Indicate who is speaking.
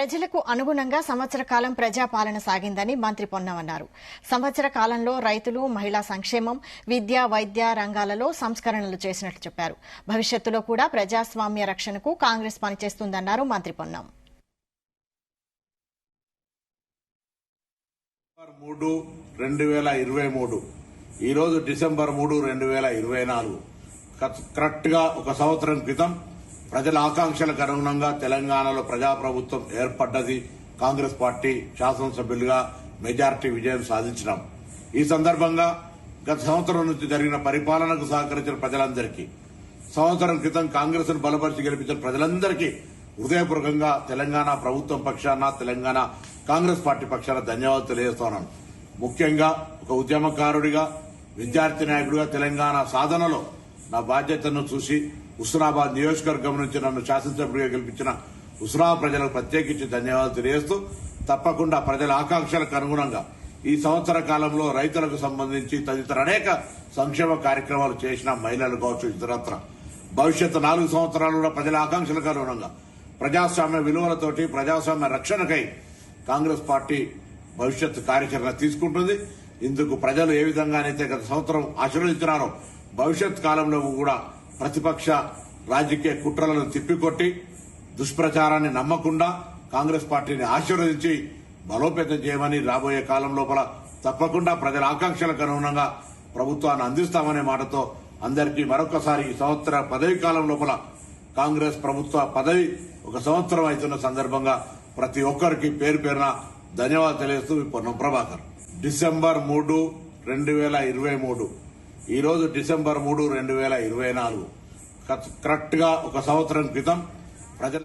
Speaker 1: ప్రజలకు అనుగుణంగా సంవత్సర కాలం ప్రజాపాలన సాగిందని మంత్రి పొన్నం అన్నారు. సంవత్సర కాలంలో రైతులు, మహిళా సంక్షేమం, విద్య, వైద్య రంగాలలో సంస్కరణలు చేసినట్లు చెప్పారు. భవిష్యత్తులో కూడా ప్రజాస్వామ్య రక్షణకు కాంగ్రెస్ పనిచేస్తుందన్నారు మంత్రి పొన్నం.
Speaker 2: 3/2023 ఈ రోజు డిసెంబర్ 3, 2024 కరెక్ట్ గా ఒక సంవత్సరం క్రితం ప్రజల ఆకాంక్షలకు అనుగుణంగా తెలంగాణలో ప్రజాప్రభుత్వం ఏర్పడ్డది. కాంగ్రెస్ పార్టీ శాసనసభ్యులుగా మెజార్టీ విజయం సాధించినాం. ఈ సందర్భంగా గత సంవత్సరం నుంచి జరిగిన పరిపాలనకు సహకరించిన ప్రజలందరికీ, సంవత్సరం క్రితం కాంగ్రెస్ ను బలపరిచి గెలిపించిన ప్రజలందరికీ హృదయపూర్వకంగా తెలంగాణ ప్రభుత్వం పక్షాన, తెలంగాణ కాంగ్రెస్ పార్టీ పక్షాన ధన్యవాదాలు తెలియజేస్తున్నాను. ముఖ్యంగా ఒక ఉద్యమకారుడిగా, విద్యార్థి నాయకుడిగా తెలంగాణ సాధనలో నా బాధ్యతను చూసి హుస్నాబాద్ నియోజకవర్గం నుంచి నన్ను శాసనసభ్యుడిగా గెలిపించిన హుస్నాబాద్ ప్రజలకు ప్రత్యేకించి ధన్యవాదాలు తెలియజేస్తూ, తప్పకుండా ప్రజల ఆకాంక్షలకు అనుగుణంగా ఈ సంవత్సర కాలంలో రైతులకు సంబంధించి తదితర అనేక సంక్షేమ కార్యక్రమాలు చేసిన మహిళలు కావచ్చు, ఇతరత్ర భవిష్యత్తు 4 సంవత్సరాలలో ప్రజల ఆకాంక్షలకు అనుగుణంగా ప్రజాస్వామ్య విలువలతోటి ప్రజాస్వామ్య రక్షణకై కాంగ్రెస్ పార్టీ భవిష్యత్తు కార్యాచరణ తీసుకుంటుంది. ఇందుకు ప్రజలు ఏ విధంగానైతే గత సంవత్సరం ఆశీర్వదించినారో భవిష్యత్ కాలంలో కూడా ప్రతిపక్ష రాజకీయ కుట్రలను తిప్పికొట్టి దుష్ప్రచారాన్ని నమ్మకుండా కాంగ్రెస్ పార్టీని ఆశీర్వదించి బలోపేతం చేయమని రాబోయే కాలం లోపల తప్పకుండా ప్రజల ఆకాంక్షలకు అనుగుణంగా ప్రభుత్వాన్ని అందిస్తామనే మాటతో అందరికీ మరొకసారి ఈ సంవత్సర పదవి కాలం లోపల కాంగ్రెస్ ప్రభుత్వ పదవి ఒక సంవత్సరం అవుతున్న సందర్భంగా ప్రతి ఒక్కరికి పేరు పేరున ధన్యవాదాలు తెలియజేస్తూ పొన్నం ప్రభాకర్. డిసెంబర్ 3, 2023 ఈ రోజు డిసెంబర్ 3, 2024 కరెక్ట్ గా ఒక సంవత్సరం క్రితం ప్రజలు